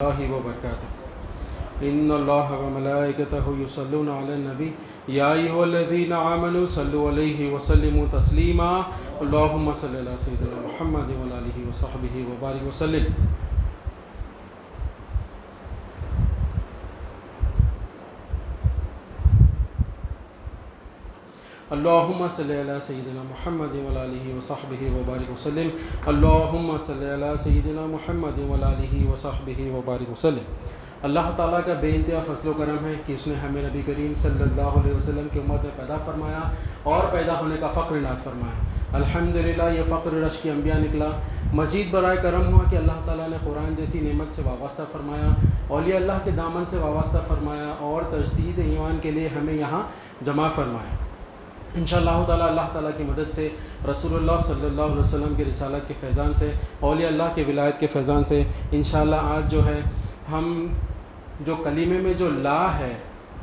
الله وبركاته إن الله وملائكته يصلون على النبي يا أيها الذين آمنوا صلوا عليه وسلموا تسليما اللهم صل على سيدنا محمد وعلى آله وصحبه وبارك وسلم. اللهم صل على سيدنا محمد وعلى آله وصحبه وبارك وسلم. اللهم صل على سيدنا محمد وعلى آله وصحبه وبارك وسلم. اللہ تعالیٰ کا بے انتہا فضل و کرم ہے کہ اس نے ہمیں نبی کریم صلی اللہ علیہ وسلم کی امت میں پیدا فرمایا اور پیدا ہونے کا فخر عنایت فرمایا. الحمدللہ یہ فخر رشک انبیاء نکلا. مزید برائے کرم ہوا کہ اللہ تعالیٰ نے قرآن جیسی نعمت سے وابستہ فرمایا، اولیاء اللہ کے دامن سے وابستہ فرمایا اور تجدید ایمان کے لیے ہمیں یہاں جمع فرمایا. انشاءاللہ تعالیٰ اللہ تعالیٰ کی مدد سے، رسول اللہ صلی اللہ علیہ وسلم کی رسالت کے فیضان سے، اولیاء اللہ کے ولایت کے فیضان سے انشاءاللہ آج جو ہے ہم جو کلمے میں جو لا ہے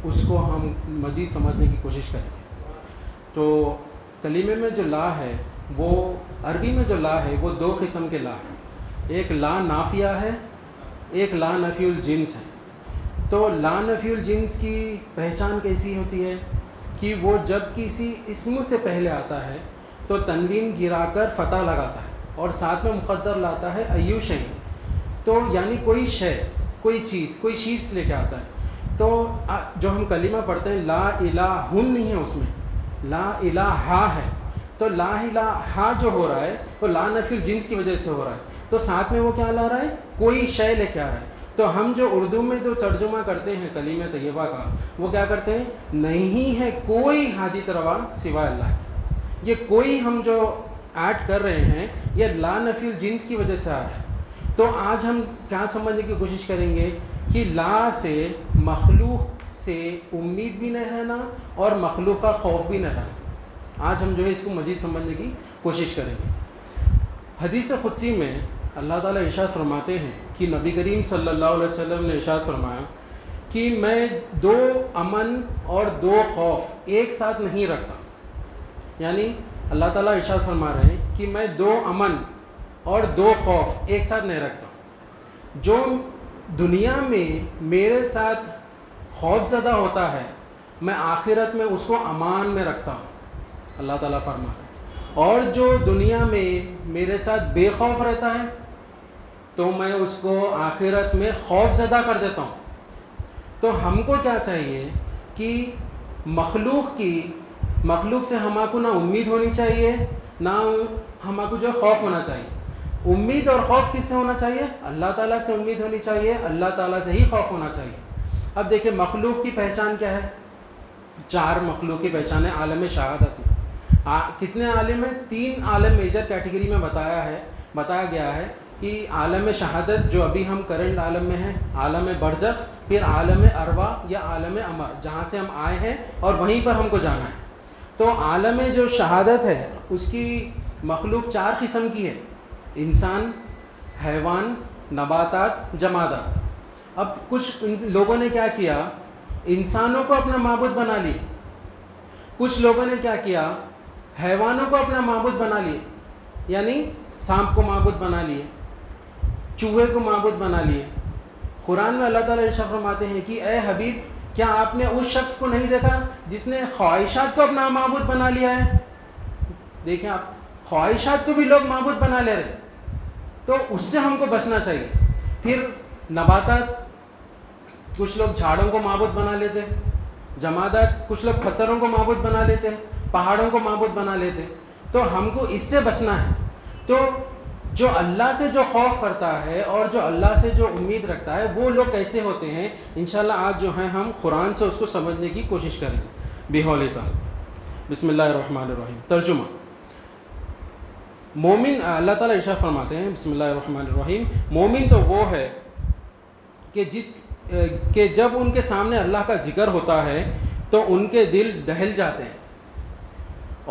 اس کو ہم مزید سمجھنے کی کوشش کریں گے. تو کلمے میں جو لا ہے وہ عربی میں جو لا ہے وہ دو قسم کے لا ہیں. ایک لا نافیہ ہے، ایک لا نفی الجنس ہے. تو لا نفی الجنس کی پہچان کیسی ہوتی ہے کہ وہ جب کسی اسم سے پہلے آتا ہے تو تنوین گرا کر فتح لگاتا ہے اور ساتھ میں مقدر لاتا ہے ایو شیء. تو یعنی کوئی شے، کوئی چیز لے کے آتا ہے. تو جو ہم کلمہ پڑھتے ہیں لا الہ نہیں ہے، اس میں لا الہ ہے. تو لا الہ جو ہو رہا ہے وہ لا نفی الجنس کی وجہ سے ہو رہا ہے. تو ساتھ میں وہ کیا لا رہا ہے؟ کوئی شے لے کے آ رہا ہے. تو ہم جو اردو میں جو ترجمہ کرتے ہیں کلمہ طیبہ کا وہ کیا کرتے ہیں؟ نہیں ہے کوئی حاجت روا سوائے اللہ کی. یہ کوئی ہم جو ایڈ کر رہے ہیں یہ لا نفی الجنس کی وجہ سے آ رہا ہے. تو آج ہم کیا سمجھنے کی کوشش کریں گے کہ لا سے مخلوق سے امید بھی نہ رہنا اور مخلوق کا خوف بھی نہ رہنا. آج ہم جو ہے اس کو مزید سمجھنے کی کوشش کریں گے. حدیث قدسی میں اللہ تعالیٰ ارشاد فرماتے ہیں کہ نبی کریم صلی اللہ علیہ وسلم نے ارشاد فرمایا کہ میں دو امن اور دو خوف ایک ساتھ نہیں رکھتا. یعنی اللہ تعالیٰ ارشاد فرما رہے ہیں کہ میں دو امن اور دو خوف ایک ساتھ نہیں رکھتا. جو دنیا میں میرے ساتھ خوف زدہ ہوتا ہے میں آخرت میں اس کو امان میں رکھتا ہوں، اللہ تعالیٰ فرما رہے ہیں. اور جو دنیا میں میرے ساتھ بے خوف رہتا ہے تو میں اس کو آخرت میں خوف زدہ کر دیتا ہوں. تو ہم کو کیا چاہیے کہ مخلوق سے ہمارے کو نہ امید ہونی چاہیے نہ ہمارے کو جو خوف ہونا چاہیے. امید اور خوف کس سے ہونا چاہیے؟ اللہ تعالیٰ سے امید ہونی چاہیے، اللہ تعالیٰ سے ہی خوف ہونا چاہیے. اب دیکھیں مخلوق کی پہچان کیا ہے؟ چار مخلوق کی پہچان ہے عالم شہادت میں. کتنے عالم ہیں؟ 3 عالم میجر کیٹیگری میں بتایا گیا ہے کہ عالم شہادت جو ابھی ہم کرنٹ عالم میں ہیں، عالم برزخ، پھر عالم ارواح یا عالم امر جہاں سے ہم آئے ہیں اور وہیں پر ہم کو جانا ہے. تو عالم جو شہادت ہے اس کی مخلوق 4 قسم کی ہے: انسان، حیوان، نباتات، جمادات. اب کچھ لوگوں نے کیا کیا؟ انسانوں کو اپنا معبود بنا لیے. کچھ لوگوں نے کیا کیا؟ حیوانوں کو اپنا معبود بنا لیے. یعنی سانپ کو معبود بنا لیے، چوہے کو معبود بنا لیے. قرآن میں اللہ تعالیٰ ارشاد فرماتے ہیں کہ اے حبیب کیا آپ نے اس شخص کو نہیں دیکھا جس نے خواہشات کو اپنا معبود بنا لیا ہے؟ دیکھیں آپ، خواہشات کو بھی لوگ معبود بنا لے رہے. تو اس سے ہم کو بچنا چاہیے. پھر نباتات، کچھ لوگ جھاڑوں کو معبود بنا لیتے. جمادات، کچھ لوگ پتھروں کو معبود بنا لیتے، پہاڑوں کو معبود بنا لیتے. تو ہم کو اس سے بچنا ہے. تو جو اللہ سے جو خوف کرتا ہے اور جو اللہ سے جو امید رکھتا ہے وہ لوگ کیسے ہوتے ہیں، انشاءاللہ آج جو ہے ہم قرآن سے اس کو سمجھنے کی کوشش کریں گے بحول تعالی. بسم اللہ الرحمن الرحیم. ترجمہ: مومن، اللہ تعالیٰ ارشاد فرماتے ہیں بسم اللہ الرحمن الرحیم، مومن تو وہ ہے کہ جب ان کے سامنے اللہ کا ذکر ہوتا ہے تو ان کے دل دہل جاتے ہیں،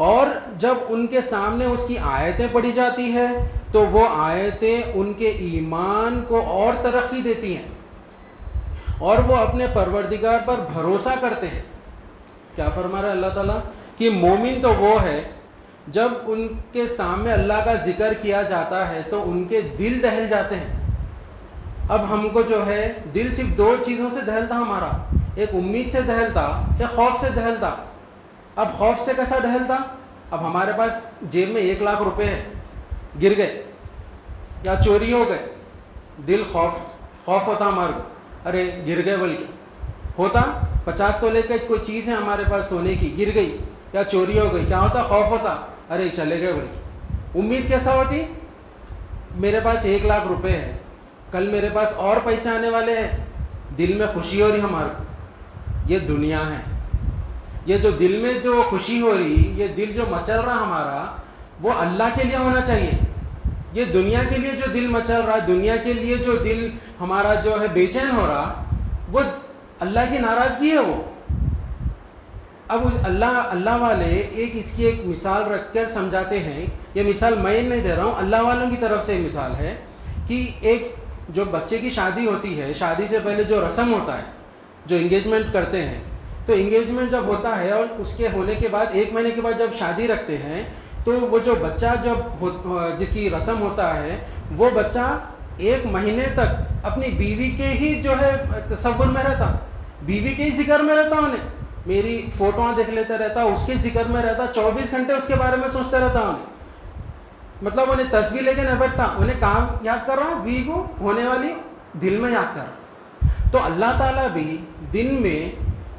اور جب ان کے سامنے اس کی آیتیں پڑھی جاتی ہے تو وہ آیتیں ان کے ایمان کو اور ترقی دیتی ہیں اور وہ اپنے پروردگار پر بھروسہ کرتے ہیں. کیا فرما رہا ہے اللہ تعالیٰ کہ مومن تو وہ ہے جب ان کے سامنے اللہ کا ذکر کیا جاتا ہے تو ان کے دل دہل جاتے ہیں. اب ہم کو جو ہے دل صرف دو چیزوں سے دہل تھا ہمارا، ایک امید سے دہل تھا، ایک خوف سے دہل تھا۔ اب خوف سے کیسا دہل تھا؟ اب ہمارے پاس جیب میں 1 لاکھ روپے ہے، گر گئے یا چوری ہو گئے، دل خوف ہوتا ہمارے کو، ارے گر گئے، بلکہ ہوتا 50 تولے کا کوئی چیز ہے ہمارے پاس سونے کی، گر گئی یا چوری ہو گئی، کیا ہوتا؟ خوف ہوتا، ارے چلے گئے بلکہ۔ امید کیسا ہوتی؟ میرے پاس 1 لاکھ روپے ہے، کل میرے پاس اور پیسے آنے والے ہیں، دل میں خوشی ہو رہی ہمارے کو۔ یہ دنیا ہے، یہ جو دل میں جو خوشی ہو رہی، یہ دل جو مچل رہا ہمارا، وہ اللہ کے لیے ہونا چاہیے۔ یہ دنیا کے لیے جو دل مچل رہا، دنیا کے لیے جو دل ہمارا جو ہے بے چین ہو رہا، وہ اللہ کی ناراضگی ہے وہ۔ اب اللہ والے اس کی ایک مثال رکھ کر سمجھاتے ہیں، یہ مثال میں نہیں دے رہا ہوں، اللہ والوں کی طرف سے مثال ہے کہ ایک جو بچے کی شادی ہوتی ہے، شادی سے پہلے جو رسم ہوتا ہے، جو انگیجمنٹ کرتے ہیں، تو انگیجمنٹ جب ہوتا ہے اور اس کے ہونے کے بعد 1 مہینے کے بعد جب شادی رکھتے ہیں، تو وہ جو بچہ جس کی رسم ہوتا ہے، وہ بچہ 1 مہینے تک اپنی بیوی کے ہی جو ہے تصور میں رہتا، بیوی کے ہی ذکر میں رہتا، انہیں میری فوٹواں دیکھ لیتا رہتا، اس کے ذکر میں رہتا، 24 گھنٹے اس کے بارے میں سوچتا رہتا انہیں، مطلب انہیں تسبیح لے کے نہیں بیٹھتا، انہیں کام یاد کر رہا، بیوی کو ہونے والی دل میں یاد کر رہا۔ تو اللہ تعالیٰ بھی دن میں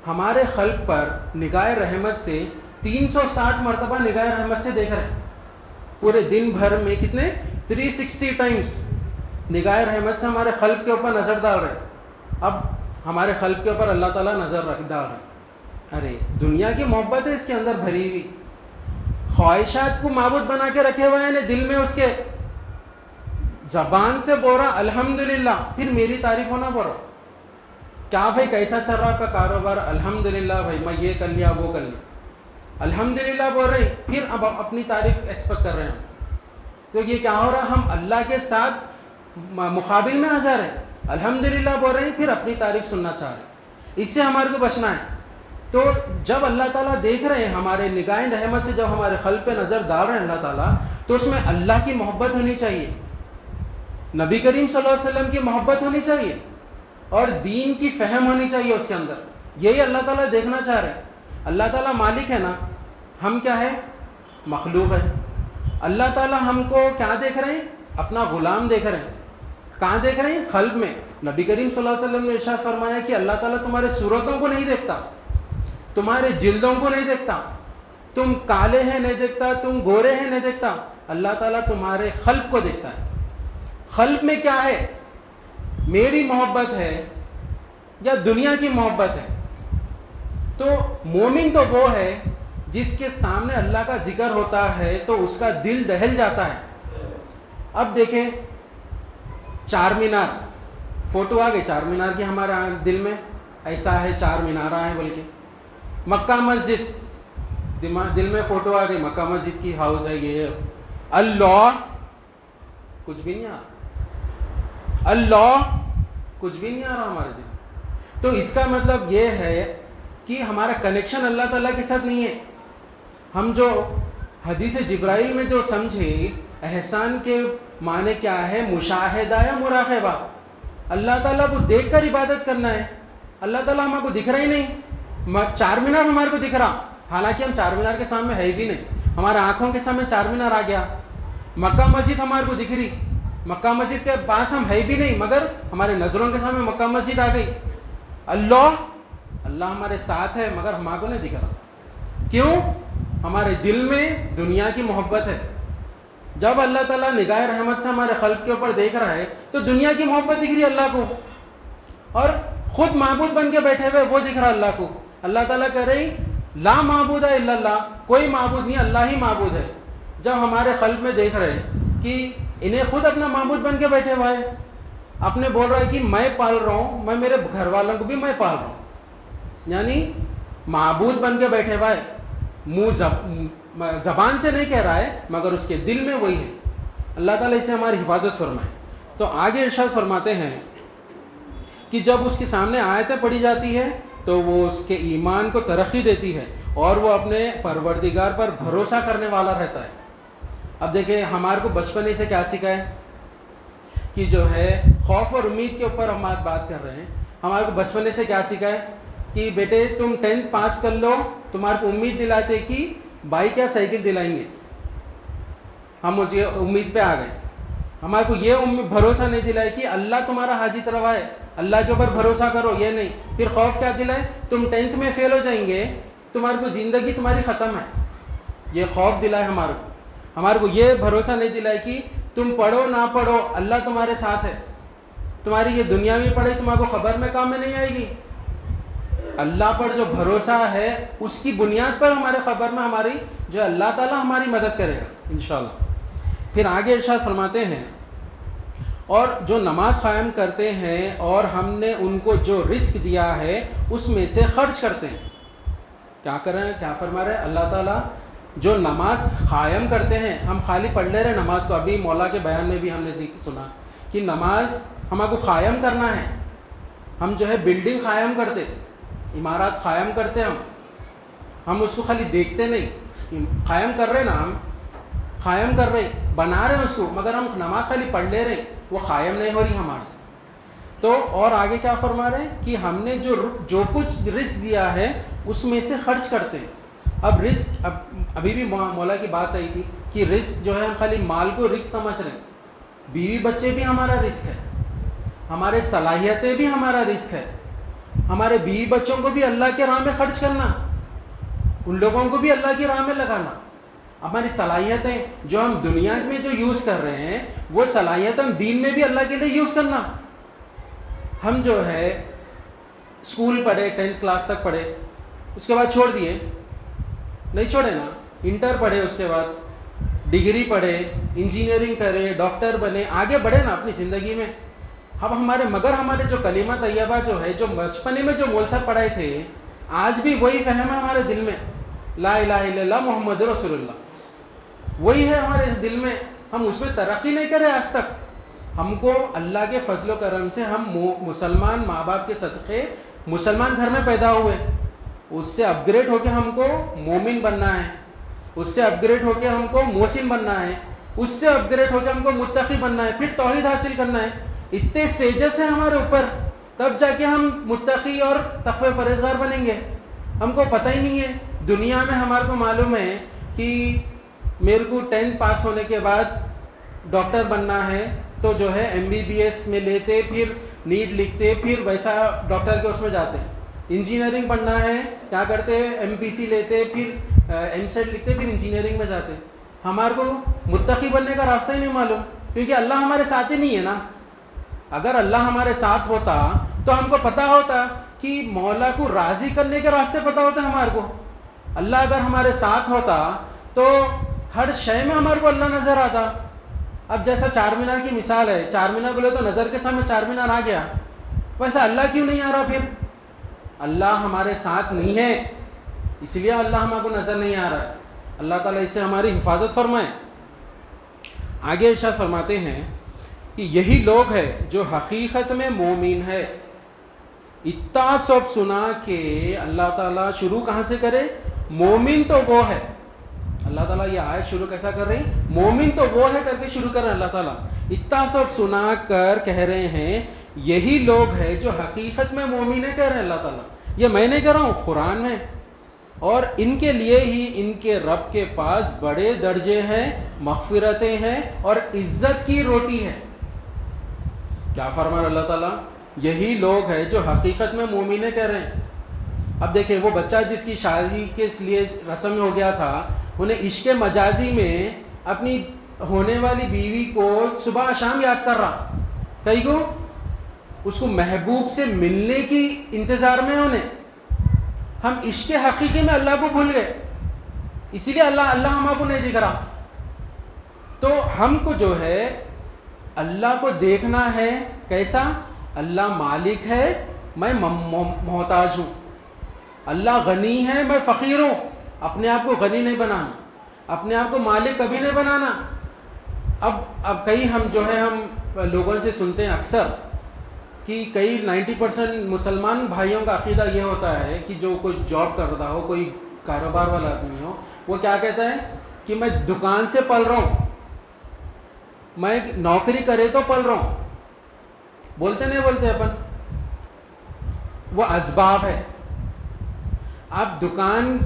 ہمارے خلق پر نگاہ رحمت سے 360 مرتبہ نگاہ رحمت سے دیکھ رہے ہیں، پورے دن بھر میں کتنے 360 ٹائمز نگاہ رحمت سے ہمارے خلق کے اوپر نظر ڈال رہے ہیں۔ اب ہمارے خلق کے اوپر اللہ تعالیٰ نظر ڈال رہے ہیں، ارے دنیا کی محبت ہے اس کے اندر بھری ہوئی، خواہشات کو معبود بنا کے رکھے ہوئے ہیں دل میں، اس کے زبان سے بول رہا الحمدللہ، پھر میری تعریف ہونا بول رہا، کیا بھائی کیسا چل رہا آپ کا کاروبار؟ الحمدللہ بھائی میں یہ کر لیا وہ کر لیا، الحمدللہ بول رہے ہیں، پھر اب اپنی تعریف ایکسپیکٹ کر رہے ہیں۔ تو یہ کیا ہو رہا؟ ہم اللہ کے ساتھ مقابل میں حاضر ہیں، الحمدللہ بول رہے ہیں، پھر اپنی تعریف سننا چاہ رہے ہیں۔ اس سے ہمارے کو بچنا ہے۔ تو جب اللہ تعالیٰ دیکھ رہے ہیں، ہمارے نگاہ رحمت سے جب ہمارے قلب پہ نظر ڈال رہے ہیں اللہ تعالیٰ، تو اس میں اللہ کی محبت ہونی چاہیے، نبی کریم صلی اللہ علیہ وسلم کی محبت ہونی چاہیے، اور دین کی فہم ہونی چاہیے اس کے اندر۔ یہی اللہ تعالیٰ دیکھنا چاہ رہے ہیں۔ اللہ تعالیٰ مالک ہے نا، ہم کیا ہے؟ مخلوق ہے۔ اللہ تعالیٰ ہم کو کیا دیکھ رہے ہیں؟ اپنا غلام دیکھ رہے ہیں۔ کہاں دیکھ رہے ہیں؟ قلب میں۔ نبی کریم صلی اللہ علیہ وسلم نے ارشاد فرمایا کہ اللہ تعالیٰ تمہارے صورتوں کو نہیں دیکھتا، تمہارے جلدوں کو نہیں دیکھتا، تم کالے ہیں نہیں دیکھتا، تم گورے ہیں نہیں دیکھتا، اللہ تعالیٰ تمہارے قلب کو دیکھتا ہے۔ قلب میں کیا ہے؟ میری محبت ہے یا دنیا کی محبت ہے؟ تو مومن تو وہ ہے جس کے سامنے اللہ کا ذکر ہوتا ہے تو اس کا دل دہل جاتا ہے۔ اب دیکھیں چار مینار، فوٹو آ گئی چار مینار کی ہمارے دل میں، ایسا ہے چار مینار ہیں، بلکہ مکہ مسجد دل میں فوٹو آ گئی، مکہ مسجد کی ہاؤس ہے، یہ اللہ کچھ بھی نہیں آ رہا، اللہ کچھ بھی نہیں آ رہا ہمارے دل۔ تو اس کا مطلب یہ ہے کہ ہمارا کنیکشن اللہ تعالیٰ کے ساتھ نہیں ہے۔ ہم جو حدیث جبرائیل میں جو سمجھے احسان کے معنی کیا ہے؟ مشاہدہ یا مراقبہ، اللہ تعالیٰ کو دیکھ کر عبادت کرنا ہے۔ اللہ تعالیٰ ہمارے کو دکھ رہا ہی نہیں، چار مینار ہمارے کو دکھ رہا، حالانکہ ہم چار مینار کے سامنے ہے بھی نہیں، ہمارے آنکھوں کے سامنے چار مینار آ گیا۔ مکہ مسجد ہمارے کو دکھ رہی، مکہ مسجد کے پاس ہم ہے بھی نہیں، مگر ہمارے نظروں کے سامنے مکہ مسجد آ گئی۔ اللہ ہمارے ساتھ ہے مگر ہمارے کو نہیں دکھ رہا، کیوں؟ ہمارے دل میں دنیا کی محبت ہے۔ جب اللہ تعالیٰ نگاہ رحمت سے ہمارے خلق کے اوپر دیکھ رہا ہے تو دنیا کی محبت دکھ رہی ہے اللہ کو، اور خود معبود بن کے بیٹھے ہوئے وہ دکھ رہا اللہ کو۔ اللہ تعالیٰ کہہ رہی لا معبود الا اللہ، کوئی معبود نہیں، اللہ ہی معبود ہے۔ جب ہمارے قلب میں دیکھ رہے کہ انہیں خود اپنا معبود بن کے بیٹھے ہوا ہے، اپنے بول رہا ہے کہ میں پال رہا ہوں، میں میرے گھر والوں کو بھی میں پال رہا ہوں، یعنی معبود بن کے بیٹھے ہوا ہے، منہ زبان سے نہیں کہہ رہا ہے مگر اس کے دل میں وہی ہے۔ اللہ تعالیٰ اسے ہماری حفاظت فرمائے۔ تو آگے ارشاد فرماتے ہیں کہ جب اس کے سامنے آیتیں پڑھی جاتی ہے تو وہ اس کے ایمان کو ترقی دیتی ہے اور وہ اپنے پروردگار پر بھروسہ کرنے والا رہتا ہے۔ اب دیکھیں ہمارے کو بچپن سے کیا سکھائے کہ جو ہے خوف اور امید کے اوپر ہم آج بات کر رہے ہیں. ہمارے کو بچپنے سے کیا سکھا ہے کہ بیٹے تم 10th پاس کر لو, تمہارے کو امید دلاتے کہ بائک یا سائیکل دلائیں گے. ہم مجھے امید پہ آ گئے. ہمارے کو یہ بھروسہ نہیں دلائے کہ اللہ تمہارا حاجت روا ہے, اللہ کے اوپر بھروسہ کرو, یہ نہیں. پھر خوف کیا دلائے, تم 10th میں فیل ہو جائیں گے, تمہارے کو زندگی تمہاری ختم ہے. یہ خوف دلائے ہمارے کو. ہمارے کو یہ بھروسہ نہیں دلائے کہ تم پڑھو نہ پڑھو اللہ تمہارے ساتھ ہے. تمہاری یہ دنیا میں پڑھے تمہارے کو خبر میں کام میں نہیں آئے گی. اللہ پر جو بھروسہ ہے اس کی بنیاد پر ہمارے خبر میں ہماری جو اللہ تعالیٰ ہماری مدد کرے گا انشاءاللہ. پھر آگے ارشاد فرماتے ہیں, اور جو نماز قائم کرتے ہیں اور ہم نے ان کو جو رزق دیا ہے اس میں سے خرچ کرتے ہیں. کیا کر رہے ہیں, کیا فرما رہے ہیں اللہ تعالیٰ, جو نماز قائم کرتے ہیں. ہم خالی پڑھ لے رہے ہیں نماز کو, ابھی مولا کے بیان میں بھی ہم نے سنا کہ نماز ہمارے کو قائم کرنا ہے. ہم جو ہے بلڈنگ قائم کرتے, عمارات قائم کرتے, ہم اس کو خالی دیکھتے نہیں, قائم کر رہے نا, ہم قائم کر رہے, بنا رہے ہیں اس کو, مگر ہم نماز خالی پڑھ لے رہے, وہ قائم نہیں ہو رہی ہمارے سے. تو اور آگے کیا فرما رہے ہیں کہ ہم نے جو کچھ رزق دیا ہے اس میں سے خرچ کرتے ہیں. اب رزق, ابھی بھی مولا کی بات آئی تھی کہ رزق جو ہے ہم خالی مال کو رزق سمجھ رہے ہیں. بیوی بچے بھی ہمارا رزق ہے, ہمارے صلاحیتیں بھی ہمارا رزق ہے. ہمارے بیوی بچوں کو بھی اللہ کے راہ میں خرچ کرنا, ان لوگوں کو بھی اللہ کی راہ میں لگانا. ہماری صلاحیتیں جو ہم دنیا میں جو یوز کر رہے ہیں وہ صلاحیت ہم دین میں بھی اللہ کے لیے یوز کرنا. ہم جو ہے اسکول پڑھے, 10th کلاس تک پڑھے, اس کے بعد چھوڑ دیے, نہیں چھوڑے نا, انٹر پڑھے, اس کے بعد ڈگری پڑھے, انجینئرنگ کرے, ڈاکٹر بنے, آگے بڑھے نا اپنی زندگی میں. اب ہمارے جو کلمہ طیبہ جو ہے, جو بچپنے میں جو مول صاحب پڑھائے تھے, آج بھی وہی فہم ہے ہمارے دل میں, لا الہ الا اللہ محمد رسول اللہ, وہی ہے ہمارے دل میں. ہم اس میں ترقی نہیں کرے آج تک. ہم کو اللہ کے فضل و کرم سے ہم مسلمان ماں باپ کے صدقے مسلمان گھر میں پیدا ہوئے, اس سے اپ گریڈ ہو کے ہم کو مومن بننا ہے, اس سے اپ گریڈ ہو کے ہم کو محسن بننا ہے, اس سے اپ گریڈ ہو کے ہم کو متقی بننا ہے, پھر توحید حاصل کرنا ہے. اتنے اسٹیجز ہیں ہمارے اوپر, تب جا کے ہم متقی اور تقوی پرہیزگار بنیں گے. ہم کو پتہ ہی نہیں ہے. دنیا میں ہمارے کو معلوم ہے کہ میرے کو 10th پاس ہونے کے بعد ڈاکٹر بننا ہے, تو جو ہے MBBS میں لیتے, پھر نیٹ لکھتے, پھر ویسا ڈاکٹر کے اس میں جاتے. انجینئرنگ پڑھنا ہے, کیا کرتے, MPC لیتے, پھر MSET لکھتے, پھر انجینئرنگ میں جاتے. ہمارے کو متقی بننے کا راستہ ہی نہیں معلوم, کیونکہ اللہ ہمارے ساتھ ہی نہیں ہے نا. اگر اللہ ہمارے ساتھ ہوتا تو ہم کو پتہ ہوتا کہ مولا کو راضی کرنے کے راستے پتہ ہوتے ہمارے کو. اللہ اگر ہمارے ساتھ ہوتا تو ہر شے میں ہمارے کو اللہ نظر آتا. اب جیسا چار مینار کی مثال ہے, چار مینار بولے تو نظر کے سامنے چار مینار آ گیا, ویسا اللہ کیوں نہیں آ رہا؟ پھر اللہ ہمارے ساتھ نہیں ہے, اس لیے اللہ ہمارے کو نظر نہیں آ رہا ہے. اللہ تعالیٰ اس سے ہماری حفاظت فرمائے. آگے ارشاد فرماتے ہیں کہ یہی لوگ ہے جو حقیقت میں مومن ہے. اتنا سب سنا کہ اللہ تعالیٰ شروع کہاں سے کرے؟ مومن تو وہ ہے. اللہ تعالیٰ یہ آیت شروع کیسا کر رہے ہیں؟ مومن تو وہ ہے کر کے شروع کر رہے ہیں اللہ تعالیٰ. اتنا سب سنا کر کہہ رہے ہیں یہی لوگ ہے جو حقیقت میں مومن ہے, کہہ رہے ہیں اللہ تعالیٰ. یہ میں نہیں کہہ رہا ہوں, قرآن میں. اور ان کے لیے ہی ان کے رب کے پاس بڑے درجے ہیں, مغفرتیں ہیں اور عزت کی روٹی ہے. کیا فرما رہا اللہ تعالیٰ؟ یہی لوگ ہے جو حقیقت میں مومن ہے, کہہ رہے ہیں. اب دیکھیں, وہ بچہ جس کی شادی کے لیے رسم ہو گیا تھا, انہیں عشق مجازی میں اپنی ہونے والی بیوی کو صبح شام یاد کر رہا. کئی کو اس کو محبوب سے ملنے کی انتظار میں انہیں. ہم عشق حقیقی میں اللہ کو بھول گئے, اسی لیے اللہ ہم کو نہیں دکھ رہا. تو ہم کو جو ہے اللہ کو دیکھنا ہے. کیسا؟ اللہ مالک ہے, میں محتاج ہوں. اللہ غنی ہے, میں فقیر ہوں. اپنے آپ کو غنی نہیں بنانا, اپنے آپ کو مالک کبھی نہیں بنانا. اب کئی ہم جو ہے ہم لوگوں سے سنتے ہیں اکثر کہ کئی 90% مسلمان بھائیوں کا عقیدہ یہ ہوتا ہے کہ جو کوئی جاب کرتا ہو, کوئی کاروبار والا آدمی ہو, وہ کیا کہتا ہے کہ میں دکان سے پل رہا ہوں, میں نوکری کرے تو پل رہا ہوں. بولتے نہیں بولتے اپن؟ وہ اسباب ہے. اب دکان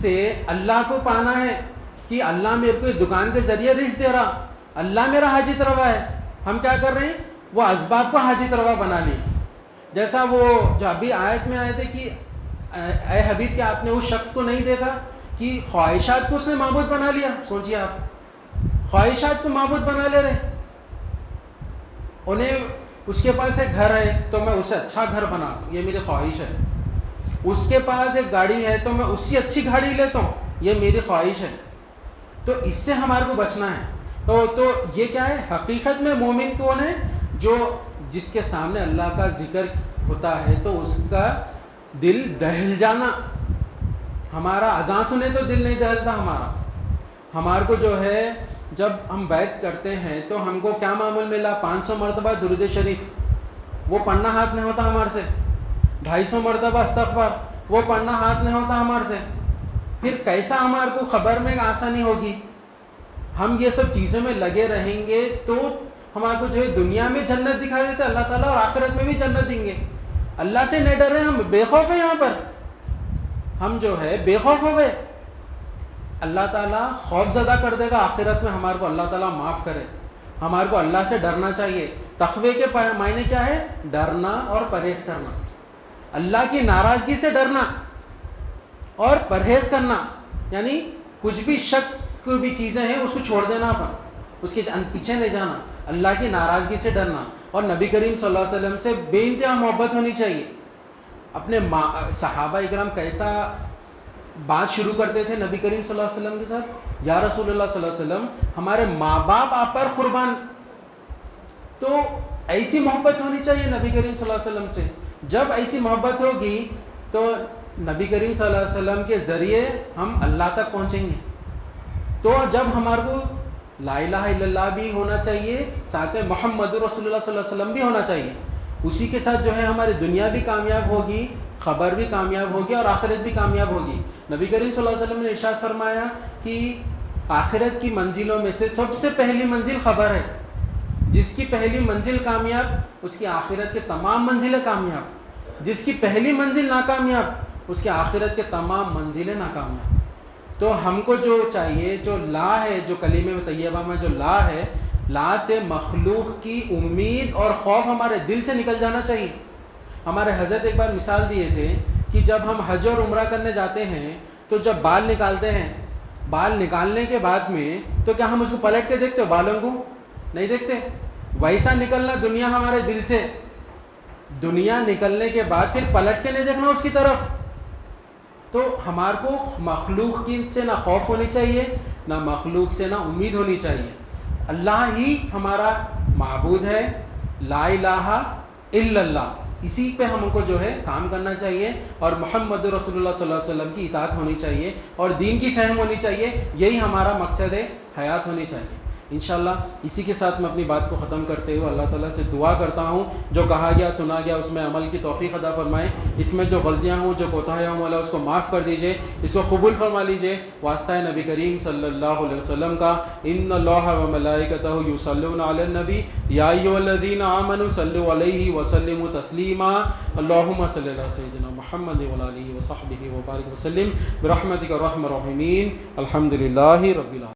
سے اللہ کو پانا ہے کہ اللہ میرے کو دکان کے ذریعے رزق دے رہا, اللہ میرا حاجت روا ہے. ہم کیا کر رہے ہیں؟ وہ اسباب کو حاجت روا بنا لی. جیسا وہ جو ابھی آیت میں آئے تھے کہ اے حبیب کیا آپ نے اس شخص کو نہیں دیکھا کہ خواہشات کو اس نے معبود بنا لیا. سوچیے آپ, خواہشات کو معبود بنا لے رہے. انہیں اس کے پاس ایک گھر ہے تو میں اسے اچھا گھر بناتا ہوں, یہ میری خواہش ہے. اس کے پاس ایک گاڑی ہے تو میں اس سے اچھی گاڑی لیتا ہوں, یہ میری خواہش ہے. تو اس سے ہمارے کو بچنا ہے. تو یہ کیا ہے؟ حقیقت میں مومن کون ہے؟ جو جس کے سامنے اللہ کا ذکر ہوتا ہے تو اس کا دل دہل جانا. ہمارا اذان سنے تو دل نہیں دہلتا ہمارے کو جو ہے جب ہم بیعت کرتے ہیں تو ہم کو کیا معمول ملا؟ 500 مرتبہ درود شریف, وہ پڑھنا ہاتھ نہیں ہوتا ہمارے سے. 250 مرتبہ استغفار, وہ پڑھنا ہاتھ نہیں ہوتا ہمارے سے. پھر کیسا ہمارے کو خبر میں آسانی ہوگی؟ ہم یہ سب چیزوں میں لگے رہیں گے تو ہمارے کو جو ہے دنیا میں جنت دکھائی دیتے اللہ تعالیٰ, اور آخرت میں بھی جنت دیں گے. اللہ سے نہیں ڈر رہے, ہم بے خوف ہیں. یہاں پر ہم جو ہے بے خوف ہو گئے. اللہ تعالیٰ خوف زدہ کر دے گا آخرت میں. ہمارے کو اللہ تعالیٰ معاف کرے. ہمارے کو اللہ سے ڈرنا چاہیے. تقوی کے معنی کیا ہے؟ ڈرنا اور پرہیز کرنا. اللہ کی ناراضگی سے ڈرنا اور پرہیز کرنا, یعنی کچھ بھی شک کوئی بھی چیزیں ہیں اس کو چھوڑ دینا, اس کے پیچھے نہیں جانا. اللہ کی ناراضگی سے ڈرنا, اور نبی کریم صلی اللہ علیہ وسلم سے بے انتہا محبت ہونی چاہیے. اپنے صحابہ اکرام کیسا بات شروع کرتے تھے نبی کریم صلی اللہ علیہ وسلم کے ساتھ؟ یا رسول اللہ صلی اللہ علیہ وسلم, ہمارے ماں باپ آپ پر قربان. تو ایسی محبت ہونی چاہیے نبی کریم صلی اللہ علیہ وسلم سے. جب ایسی محبت ہوگی تو نبی کریم صلی اللہ علیہ وسلم کے ذریعے ہم اللہ تک پہنچیں گے. تو جب ہمارے کو لا الہ الا اللہ بھی ہونا چاہیے, ساتھ میں محمد رسول اللہ صلی اللہ علیہ وسلم بھی ہونا چاہیے. اسی کے ساتھ جو ہے ہماری دنیا بھی کامیاب ہوگی, خبر بھی کامیاب ہوگی, اور آخرت بھی کامیاب ہوگی. نبی کریم صلی اللہ علیہ وسلم نے ارشاد فرمایا کہ آخرت کی منزلوں میں سے سب سے پہلی منزل خبر ہے. جس کی پہلی منزل کامیاب, اس کی آخرت کے تمام منزلیں کامیاب. جس کی پہلی منزل ناکامیاب, اس کی آخرت کے تمام منزلیں ناکامیاب. تو ہم کو جو چاہیے, جو لا ہے, جو کلمہ طیبہ میں جو لا ہے, لا سے مخلوق کی امید اور خوف ہمارے دل سے نکل جانا چاہیے. ہمارے حضرت ایک بار مثال دیے تھے کہ جب ہم حج اور عمرہ کرنے جاتے ہیں تو جب بال نکالتے ہیں, بال نکالنے کے بعد میں تو کیا ہم اس کو پلٹ کے دیکھتے؟ بالوں کو نہیں دیکھتے. ویسا نکلنا دنیا ہمارے دل سے. دنیا نکلنے کے بعد پھر پلٹ کے نہیں دیکھنا اس کی طرف. تو ہمارے کو مخلوق کی سے نہ خوف ہونی چاہیے, نہ مخلوق سے نہ امید ہونی چاہیے. اللہ ہی ہمارا معبود ہے, لا الہ الا اللہ. اسی پہ ہم کو جو ہے کام کرنا چاہیے, اور محمد رسول اللہ صلی اللہ علیہ وسلم کی اطاعت ہونی چاہیے, اور دین کی فہم ہونی چاہیے. یہی ہمارا مقصد ہے, حیات ہونی چاہیے. انشاءاللہ اسی کے ساتھ میں اپنی بات کو ختم کرتے ہوئے اللہ تعالیٰ سے دعا کرتا ہوں جو کہا گیا سنا گیا اس میں عمل کی توفیق عطا فرمائے. اس میں جو غلطیاں ہوں, جو کوتاہیاں ہوں, اللہ اس کو معاف کر دیجئے, اس کو قبول فرما لیجئے. واسطہ نبی کریم صلی اللہ علیہ وسلم کا. ان اللہ و ملائکتہ یصلون علی النبی یا ایھا الذین آمنوا صلوا علیہ وسلموا تسلیما. اللہم صلی علی سیدنا محمد وعلی آلہ وصحبہ وبارک وسلم برحمتک ارحم الراحمین. الحمد للہ رب العالمین.